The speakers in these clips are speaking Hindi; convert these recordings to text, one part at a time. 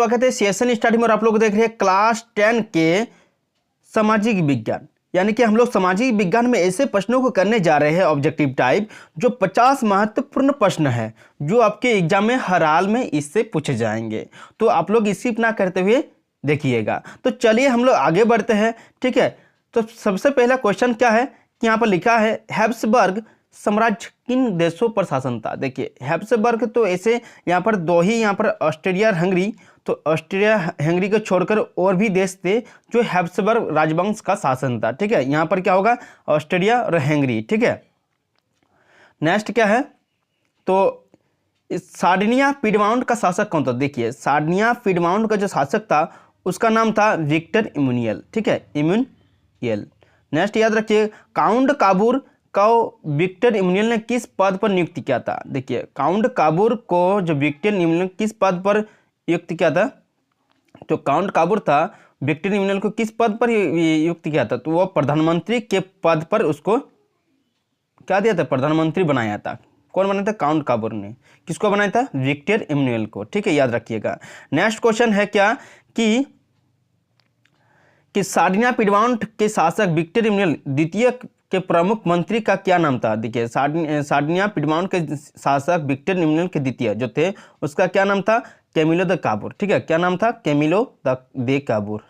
स्वागत है सेशन स्टडी में और आप लोग देख रहे हैं क्लास 10 के सामाजिक विज्ञान। यानी कि हम लोग सामाजिक विज्ञान में ऐसे प्रश्नों को करने जा रहे हैं ऑब्जेक्टिव टाइप, जो 50 महत्वपूर्ण प्रश्न है जो आपके एग्जाम में हर हाल में इससे पूछे जाएंगे। तो आप लोग स्किप ना करते हुए देखिएगा। तो चलिए हम लोग आगे बढ़ते हैं, ठीक है। तो सबसे पहला क्वेश्चन क्या है कि यहाँ पर लिखा है हैब्सबर्ग साम्राज्य किन देशों पर शासन था। देखिए हैब्सबर्ग तो ऐसे यहाँ पर दो ही, यहाँ पर ऑस्ट्रिया और हंगरी, तो ऑस्ट्रिया हंगरी को छोड़कर और भी देश थे जो हैब्सबर्ग राजवंश का शासन था, ठीक है। यहाँ पर क्या होगा, ऑस्ट्रिया और हंगरी, ठीक है। नेक्स्ट क्या है, तो सार्डिनिया पिडमाउंट का शासक कौन था। देखिए सार्डिनिया पिडमाउंट का जो शासक था उसका नाम था विक्टर इमैनुएल, ठीक है, इमैनुएल। नेक्स्ट याद रखिए काउंट काबूर को विक्टर इमैनुएल ने किस पद पर नियुक्त किया था। देखिए काउंट काबूर को जो विक्टर इमैनुएल ने किस पद पर नियुक्त किया था, तो काउंट काबूर था विक्टर इमैनुएल को किस पद पर नियुक्त किया था, तो वो प्रधानमंत्री के पद पर उसको क्या दिया था, प्रधानमंत्री बनाया था। कौन बनाया था, काउंट काबूर ने। किसको बनाया था, विक्टर इमैनुएल को, ठीक है, याद रखिएगा। नेक्स्ट क्वेश्चन है क्या कि सार्डिनिया पिडमाउंट के शासक विक्टर इमैनुएल द्वितीय के प्रमुख मंत्री का क्या नाम था। देखिए सार्डिनिया पिडमाउंट के शासक विक्टर इमैनुएल के द्वितीय जो थे उसका क्या नाम था, कैमिलो द काबूर, ठीक है, क्या नाम था, कैमिलो दे काबूर,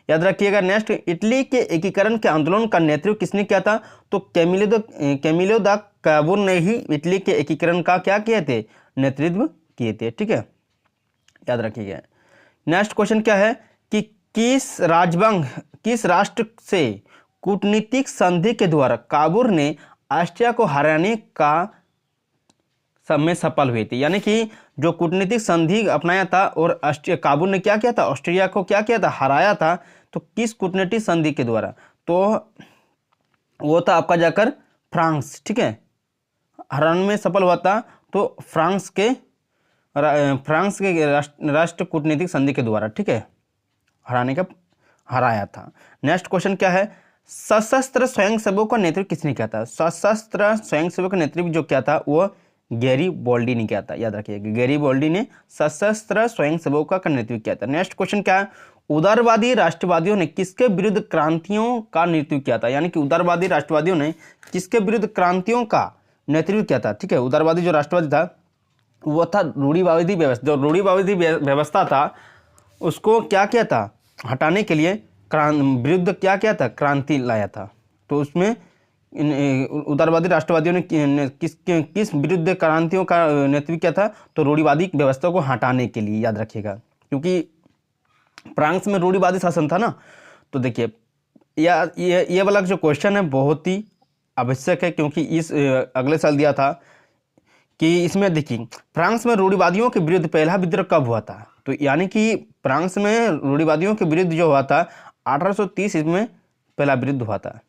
याद रखिएगा। नेक्स्ट इटली के एकीकरण के आंदोलन का नेतृत्व किसने किया था, तो कैमिलो द काबूर ने ही इटली के एकीकरण का क्या किए थे, नेतृत्व किए थे, ठीक है, याद रखिएगा। नेक्स्ट क्वेश्चन क्या है कि किस राष्ट्र से कूटनीतिक संधि के द्वारा काबूर ने ऑस्ट्रिया को हराने का में सफल हुए थे। यानी कि जो कूटनीतिक संधि अपनाया था और काबूल ने क्या किया था, ऑस्ट्रिया को क्या किया था, हराया था। तो किस कूटनीतिक संधि के द्वारा, तो वो था आपका जाकर फ्रांस, ठीक है, हराने में सफल हुआ था। तो फ्रांस के राष्ट्र कूटनीतिक संधि के द्वारा, ठीक है, हराया था। नेक्स्ट क्वेश्चन क्या है, सशस्त्र स्वयंसेवकों का नेतृत्व किसने किया था। सशस्त्र स्वयंसेवक का नेतृत्व जो किया था वो गैरीबॉल्डी ने किया था, याद रखिएगा, गैरीबॉल्डी ने सशस्त्र स्वयंसेवकों का नेतृत्व किया था। नेक्स्ट क्वेश्चन क्या है, उदारवादी राष्ट्रवादियों ने किसके विरुद्ध क्रांतियों का नेतृत्व किया था। यानी कि उदारवादी राष्ट्रवादियों ने किसके विरुद्ध क्रांतियों का नेतृत्व किया था, ठीक है। उदारवादी जो राष्ट्रवादी था वो था रूढ़िवादी व्यवस्था। जो रूढ़िवादी व्यवस्था था उसको क्या किया था, हटाने के लिए विरुद्ध क्या किया था, क्रांति लाया था। तो उसमें उदारवादी राष्ट्रवादियों ने किस विरुद्ध क्रांतियों का नेतृत्व किया था, तो रूढ़िवादी व्यवस्था को हटाने के लिए, याद रखिएगा, क्योंकि फ्रांस में रूढ़िवादी शासन था ना। तो देखिए ये वाला जो क्वेश्चन है बहुत ही आवश्यक है, क्योंकि इस अगले साल दिया था कि इसमें देखिए फ्रांस में रूढ़िवादियों के विरुद्ध पहला विद्रोह कब हुआ था। तो यानी कि फ्रांस में रूढ़िवादियों के विरुद्ध जो हुआ था 1830 में पहला विरुद्ध हुआ था।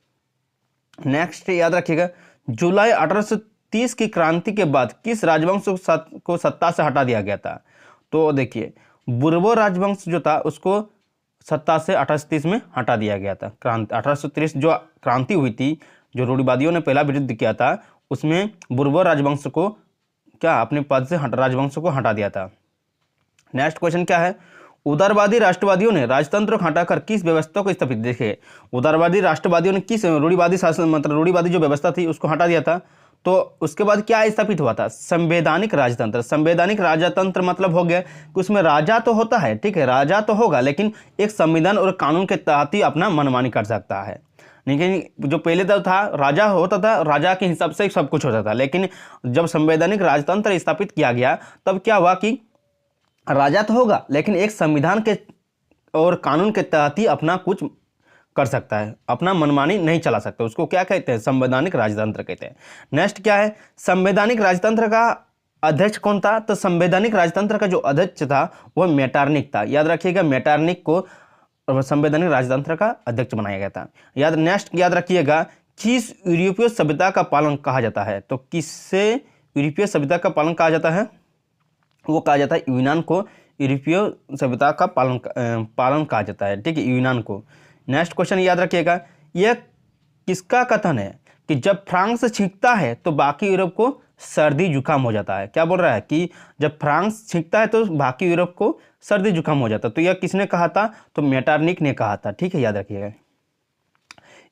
नेक्स्ट याद रखिएगा, जुलाई 1830 की क्रांति के बाद किस राजवंश को सत्ता से हटा दिया गया था। तो देखिए बुर्बो राजवंश जो था उसको सत्ता से 1830 में हटा दिया गया था। क्रांति 1830 जो क्रांति हुई थी, जो रूढ़िवादियों ने पहला विरुद्ध किया था, उसमें बुर्बो राजवंश को क्या अपने पद से राजवंश को हटा दिया था। नेक्स्ट क्वेश्चन क्या है, उदारवादी राष्ट्रवादियों ने राजतंत्र को हटाकर किस व्यवस्था को स्थापित। देखिए उदारवादी राष्ट्रवादियों ने किस रूढ़िवादी शासन, मतलब रूढ़िवादी जो व्यवस्था थी उसको हटा दिया था। तो उसके बाद क्या स्थापित हुआ था, संवैधानिक राजतंत्र। संवैधानिक राजतंत्र मतलब हो गया कि उसमें राजा तो होता है, ठीक है, राजा तो होगा, लेकिन एक संविधान और कानून के तहत ही अपना मनमानी कर सकता है। लेकिन जो पहले तो था राजा होता था, राजा के हिसाब से सब कुछ होता था, लेकिन जब संवैधानिक राजतंत्र स्थापित किया गया तब क्या हुआ कि राजा तो होगा लेकिन एक संविधान के और कानून के तहत ही अपना कुछ कर सकता है, अपना मनमानी नहीं चला सकता। उसको क्या कहते हैं, संवैधानिक राजतंत्र कहते हैं। नेक्स्ट क्या है, संवैधानिक राजतंत्र का अध्यक्ष कौन था। तो संवैधानिक राजतंत्र का जो अध्यक्ष था वह मेटरनिख था, याद रखिएगा, मेटरनिख को संवैधानिक राजतंत्र का अध्यक्ष बनाया गया था। नेक्स्ट याद रखिएगा, किस यूरोपीय सभ्यता का पालन कहा जाता है। तो किससे यूरोपीय सभ्यता का पालन कहा जाता है, वो कहा जाता है यूनान को यूरोपीय सभ्यता का पालन कहा जाता है, ठीक है, यूनान को। नेक्स्ट क्वेश्चन याद रखिएगा, यह किसका कथन है कि जब फ्रांस छींकता है तो बाकी यूरोप को सर्दी जुकाम हो जाता है। क्या बोल रहा है कि जब फ्रांस छींकता है तो बाकी यूरोप को सर्दी जुकाम हो जाता है। तो यह किसने कहा था? तो मेटरनिक ने कहा था। ठीक है, याद रखिएगा।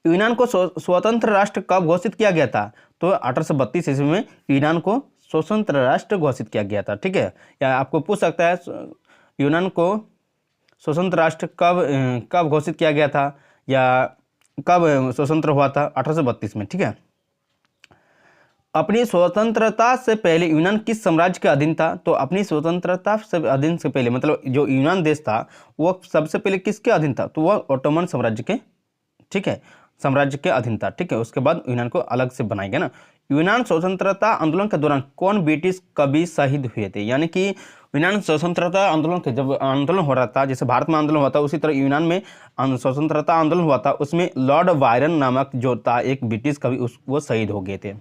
यूनान को स्वतंत्र राष्ट्र कब घोषित किया गया था? तो 1832 ईस्वी में यूनान को स्वतंत्र राष्ट्र घोषित किया गया था। ठीक है, या आपको पूछ सकता है यूनान को स्वतंत्र राष्ट्र कब घोषित किया गया था, या कब स्वतंत्र हुआ था? 1832 में। ठीक है, अपनी स्वतंत्रता से पहले यूनान किस साम्राज्य के अधीन था? तो अपनी स्वतंत्रता से अधीन से पहले, मतलब जो यूनान देश था वो सबसे पहले किसके अधीन था? तो वह ओटोमन साम्राज्य के, ठीक है, साम्राज्य के अधीन था। ठीक है, उसके बाद यूनान को अलग से बनाया गया ना। यूनान स्वतंत्रता आंदोलन के दौरान कौन ब्रिटिश कवि शहीद हुए थे? यानी कि यूनान स्वतंत्रता आंदोलन के जब आंदोलन हो रहा था, जैसे भारत में आंदोलन हुआ था, उसी तरह यूनान में स्वतंत्रता आंदोलन हुआ था। उसमें लॉर्ड बायरन नामक जो था एक ब्रिटिश कवि, वो शहीद हो गए थे।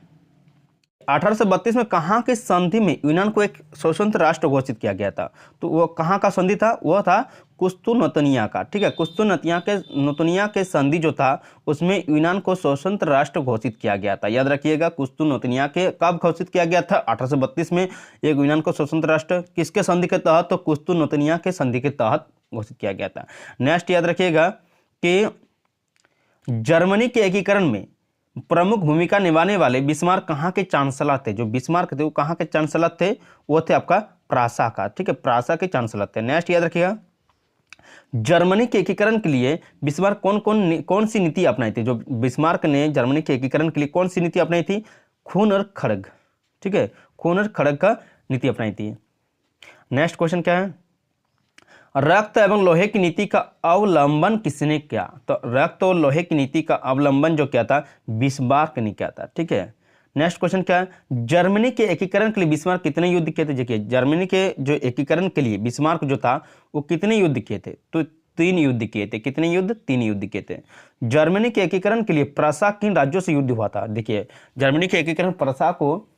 1832 में कहाँ की संधि में यूनान को एक स्वतंत्र राष्ट्र घोषित किया गया था? तो वो कहाँ का संधि था? वह था कुस्तुनतनिया का। ठीक है, कुस्तुनतनिया के संधि जो था उसमें यूनान को स्वतंत्र राष्ट्र घोषित किया गया था। याद रखिएगा, कुस्तुनतनिया के कब घोषित किया गया था? 1832 में एक यूनान को स्वतंत्र राष्ट्र किसके संधि के तहत? तो कुस्तुनतनिया के संधि के तहत घोषित किया गया था। नेक्स्ट याद रखिएगा कि जर्मनी के एकीकरण में प्रमुख भूमिका निभाने वाले बिस्मार्क कहाँ के चांसलर थे? जो बिस्मार्क थे वो कहाँ के चांसलर थे? वो थे आपका प्रासा का। ठीक है, प्रासा के चांसलर थे। नेक्स्ट याद रखिएगा, जर्मनी के एकीकरण के लिए बिस्मार्क कौन सी नीति अपनाई थी? जो बिस्मार्क ने जर्मनी के एकीकरण के लिए कौन सी नीति अपनाई थी? खून और खड़ग। ठीक है, खून और खड़ग का नीति अपनाई थी। नेक्स्ट क्वेश्चन क्या है? रक्त एवं लोहे की नीति का अवलंबन किसने किया? तो रक्त और लोहे की नीति का अवलंबन जो किया था, बिस्मार्क ने किया था। ठीक है, नेक्स्ट क्वेश्चन क्या है? जर्मनी के एकीकरण के लिए बिस्मार्क कितने युद्ध किए थे? देखिए, जर्मनी के जो एकीकरण के लिए बिस्मार्क जो था वो कितने युद्ध किए थे? तो 3 युद्ध किए थे। कितने युद्ध? 3 युद्ध किए थे। जर्मनी के एकीकरण के लिए प्रसा किन राज्यों से युद्ध हुआ था? देखिए, जर्मनी के एकीकरण प्रसा को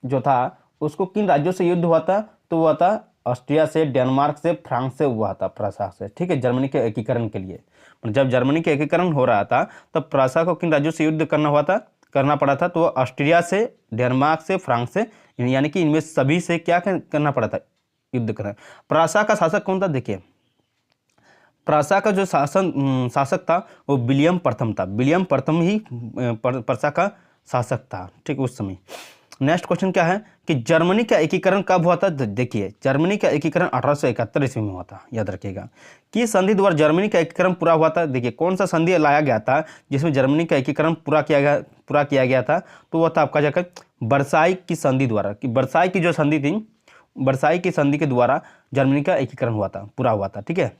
जो था उसको किन राज्यों से युद्ध हुआ था? तो हुआ था ऑस्ट्रिया से, डेनमार्क से, फ्रांस से हुआ था, प्रसा से। ठीक है, जर्मनी के एकीकरण के लिए जब जर्मनी के एकीकरण हो रहा था तब प्रसा को किन राज्यों से युद्ध करना पड़ा था? तो ऑस्ट्रिया से, डेनमार्क से, फ्रांस से, यानी कि इनमें सभी से क्या करना पड़ा था? युद्ध करना। प्रसा का शासक कौन था? देखिए, प्रसा का जो शासक था वो विलियम प्रथम था। विलियम प्रथम ही प्रसा का शासक था। ठीक, उस समय। नेक्स्ट क्वेश्चन क्या है कि जर्मनी का एकीकरण कब हुआ था? देखिए, जर्मनी का एकीकरण 1871 ईस्वी में हुआ था। याद रखिएगा कि संधि द्वारा जर्मनी का एकीकरण पूरा हुआ था। देखिए, कौन सा संधि लाया गया था जिसमें जर्मनी का एकीकरण पूरा किया गया था? तो वह था आपका जाकर वर्साई की संधि द्वारा। कि वर्साई की जो संधि थी, वर्साई की संधि के द्वारा जर्मनी का एकीकरण हुआ था, पूरा हुआ था। ठीक है,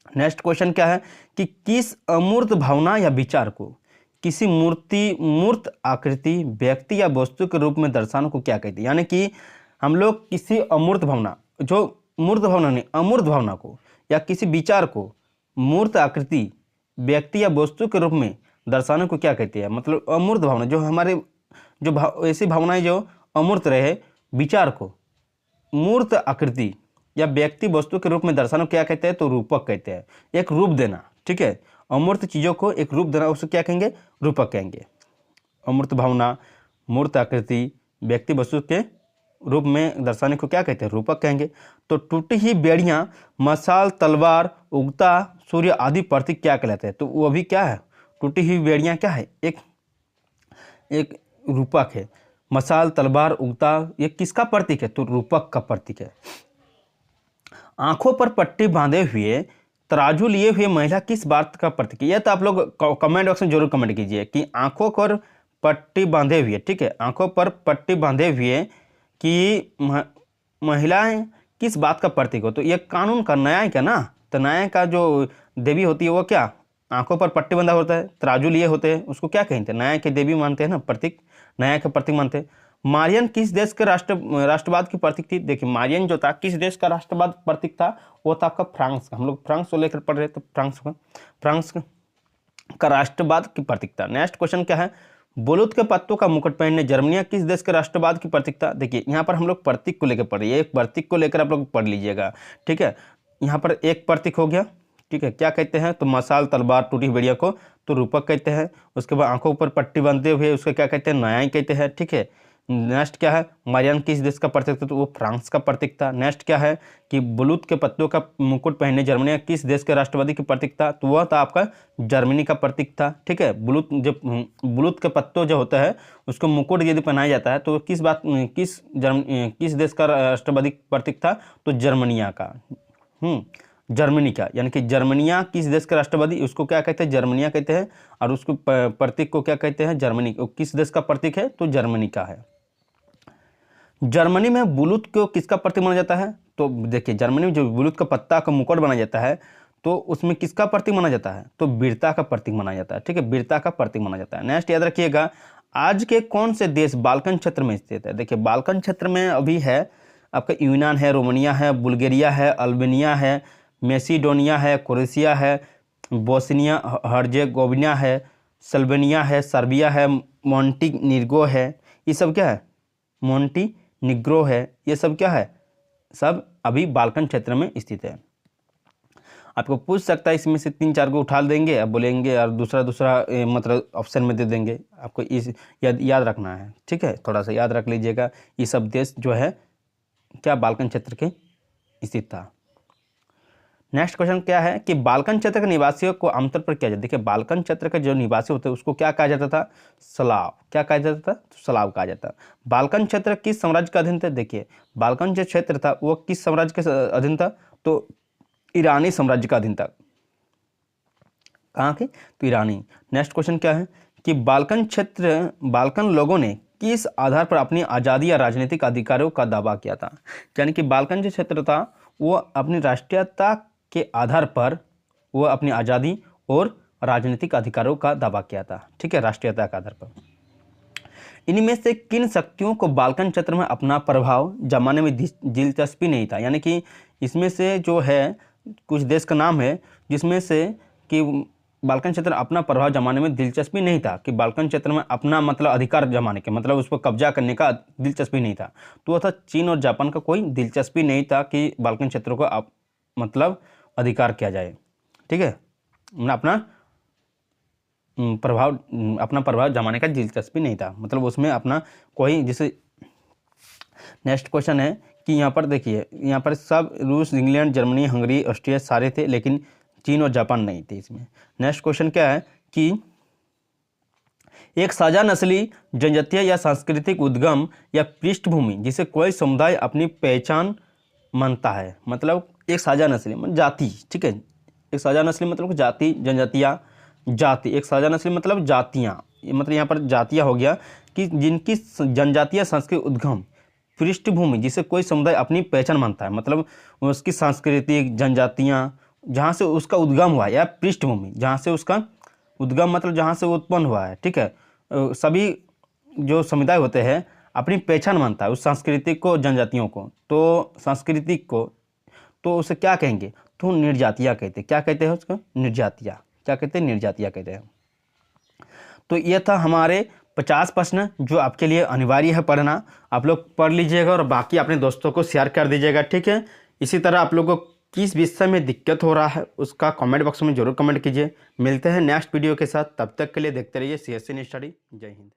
नेक्स्ट क्वेश्चन क्या है कि किस अमूर्त भावना या विचार को किसी मूर्त आकृति, व्यक्ति या वस्तु के रूप में दर्शाने को क्या कहते हैं? यानी कि हम लोग किसी अमूर्त भावना, जो मूर्त भावना नहीं, अमूर्त भावना को या किसी विचार को मूर्त आकृति, व्यक्ति या वस्तु के रूप में दर्शाने को क्या कहते हैं? मतलब अमूर्त भावना, जो हमारे ऐसी भावनाएं जो अमूर्त रहे, विचार को मूर्त आकृति या व्यक्ति वस्तु के रूप में दर्शाना क्या कहते हैं? तो रूपक कहते हैं। एक रूप देना। ठीक है, अमूर्त चीजों को एक रूप देना, उसे क्या कहेंगे? रूपक कहेंगे। अमूर्त भावना, मूर्त आकृति, व्यक्ति वस्तु के रूप में दर्शाने को क्या कहते हैं? रूपक कहेंगे। तो टूटी ही बेड़ियां, मशाल, तलवार, उगता सूर्य आदि प्रतीक क्या कहलाते हैं? तो वो भी क्या है? टूटी हुई बेड़ियां क्या है? एक रूपक है। मशाल, तलवार, उगता, ये किसका प्रतीक है? तो रूपक का प्रतीक है। आंखों पर पट्टी बांधे हुए, तराजू लिए हुए महिला किस बात का प्रतीक है? यह तो आप लोग कमेंट बॉक्स में जरूर कमेंट कीजिए कि आंखों पर पट्टी बांधे हुए, ठीक है, आंखों पर पट्टी बांधे हुए कि महिलाएं किस बात का प्रतीक हो? तो ये कानून का, न्याय का ना। तो न्याय का जो देवी होती है वो क्या? आंखों पर पट्टी बंधा होता है, तराजू लिए होते हैं, उसको क्या कहते हैं? न्याय की देवी मानते हैं ना, प्रतीक, न्याय का प्रतीक मानते हैं। मारियन किस देश के राष्ट्रवाद की प्रतीक थी? देखिए, मारियन जो था किस देश का राष्ट्रवाद प्रतीक था? वो था आपका फ्रांस का। हम लोग फ्रांस को लेकर पढ़ रहे थे, फ्रांस का राष्ट्रवाद की प्रतीक था। नेक्स्ट क्वेश्चन क्या है? बलूत के पत्तों का मुकुट पहनने जर्मनिया किस देश के राष्ट्रवाद की प्रतीक था? देखिए, यहाँ पर हम लोग प्रतीक को लेकर पढ़ रहे हैं, एक प्रतीक को लेकर आप लोग पढ़ लीजिएगा। ठीक है, यहाँ पर एक प्रतीक हो गया। ठीक है, क्या कहते हैं? तो मशाल, तलवार, टूटी बेड़िया को तो रूपक कहते हैं। उसके बाद आंखों पर पट्टी बांधते हुए उसको क्या कहते हैं? न्याय कहते हैं। ठीक है, नेक्स्ट क्या है, मारियान किस देश का प्रतीक था, तो वो फ्रांस का प्रतीक था। नेक्स्ट क्या है कि बुलूत के पत्तों का मुकुट पहने जर्मनी किस देश के राष्ट्रवादी के प्रतीक था, तो वह था आपका जर्मनी का प्रतीक था। ठीक है, बुलूत के पत्तों जो होता है उसको मुकुट यदि पहनाया जाता है तो किस देश का राष्ट्रवादी प्रतीक था, तो जर्मनिया का। जर्मनी का, यानी कि जर्मनिया किस देश का राष्ट्रवादी, उसको क्या कहते हैं, जर्मनिया कहते हैं। और उसको प्रतीक को क्या कहते हैं, जर्मनी। किस देश का प्रतीक है, तो जर्मनी का है। जर्मनी में बुलूत को किसका प्रतीक माना जाता है, तो देखिए जर्मनी में जो बुलूत का पत्ता का मुकुट बनाया जाता है तो उसमें किसका प्रतीक माना जाता है, तो वीरता का प्रतीक माना जाता है। ठीक है, वीरता का प्रतीक माना जाता है। नेक्स्ट याद रखिएगा, आज के कौन से देश बाल्कन क्षेत्र में स्थित है। देखिए बाल्कन क्षेत्र में अभी है आपका यूनान है, रोमानिया है, बुल्गारिया है, अल्बानिया है, मैसिडोनिया है, क्रोएशिया है, बोस्निया हर्जेगोविना है, स्लोवेनिया है, सर्बिया है, मोंटीनीग्रो है। ये सब क्या है, मोंटीनीग्रो है, ये सब क्या है, सब अभी बाल्कन क्षेत्र में स्थित है। आपको पूछ सकता है इसमें से 3-4 को उठा देंगे, अब बोलेंगे और दूसरा मतलब ऑप्शन में दे देंगे। आपको इस याद रखना है। ठीक है, थोड़ा सा याद रख लीजिएगा। ये सब देश जो है क्या बाल्कन क्षेत्र के स्थित था। नेक्स्ट क्वेश्चन क्या है कि बाल्कन क्षेत्र के निवासियों को आमतौर पर क्या जाता है। देखिए बाल्कन क्षेत्र के जो निवासी होते हैं उसको क्या कहा जाता था, स्लाव। क्या कहा जाता था, तो स्लाव कहा जाता। बाल्कन क्षेत्र किस साम्राज्य का अधीन था। देखिए बाल्कन जो क्षेत्र था वो किस साम्राज्य के अधीन था, तो ईरानी साम्राज्य का अधीन था। कहाँ के, तो ईरानी। नेक्स्ट क्वेश्चन क्या है कि बाल्कन लोगों ने किस आधार पर अपनी आज़ादी या राजनीतिक अधिकारों का दावा किया था। यानी कि बाल्कन जो क्षेत्र था वो अपनी राष्ट्रीयता के आधार पर वो अपनी आज़ादी और राजनीतिक अधिकारों का दावा किया था। ठीक है, राष्ट्रीयता के आधार पर। इनमें से किन शक्तियों को बाल्कन क्षेत्र में अपना प्रभाव जमाने में दिलचस्पी नहीं था। यानी कि इसमें से जो है कुछ देश का नाम है जिसमें से कि बाल्कन क्षेत्र अपना प्रभाव जमाने में दिलचस्पी नहीं था, कि बाल्कन क्षेत्र में अपना मतलब अधिकार जमाने के मतलब उस पर कब्जा करने का दिलचस्पी नहीं था। तो वह था चीन और जापान का कोई दिलचस्पी नहीं था कि बाल्कन क्षेत्रों को मतलब अधिकार किया जाए। ठीक है, अपना प्रभाव जमाने का दिलचस्पी नहीं था, मतलब उसमें अपना कोई जैसे। नेक्स्ट क्वेश्चन है कि यहाँ पर देखिए, यहाँ पर सब रूस, इंग्लैंड, जर्मनी, हंगरी, ऑस्ट्रिया सारे थे, लेकिन चीन और जापान नहीं थे इसमें। नेक्स्ट क्वेश्चन क्या है कि एक साझा नस्ली, जनजातीय या सांस्कृतिक उद्गम या पृष्ठभूमि जिसे कोई समुदाय अपनी पहचान मानता है। मतलब एक साझा नस्ली मतलब जाति। ठीक है, एक साझा नस्ली मतलब जाति, जनजातियाँ, जाति। एक साझा नस्ली मतलब जातियाँ, मतलब यहाँ पर जातियाँ हो गया कि जिनकी जनजातीय सांस्कृतिक उद्गम, पृष्ठभूमि जिसे कोई समुदाय अपनी पहचान मानता है, मतलब उसकी सांस्कृतिक जनजातियाँ जहाँ से उसका उद्गम हुआ है, या पृष्ठभूमि जहाँ से उसका उद्गम मतलब जहाँ से उत्पन्न हुआ है। ठीक है, सभी जो समुदाय होते हैं अपनी पहचान मानता है उस सांस्कृतिक को, जनजातियों को, तो सांस्कृतिक को, तो उसे क्या कहेंगे, तो निर्जातियाँ कहते हैं। क्या कहते हैं उसको, निर्जातियाँ। क्या कहते हैं, निर्जातियाँ कहते हैं। तो ये था हमारे 50 प्रश्न जो आपके लिए अनिवार्य है पढ़ना। आप लोग पढ़ लीजिएगा और बाकी अपने दोस्तों को शेयर कर दीजिएगा। ठीक है, इसी तरह आप लोगों को किस विषय में दिक्कत हो रहा है उसका कमेंट बॉक्स में जरूर कमेंट कीजिए। मिलते हैं नेक्स्ट वीडियो के साथ, तब तक के लिए देखते रहिए CSN स्टडी। जय हिंद।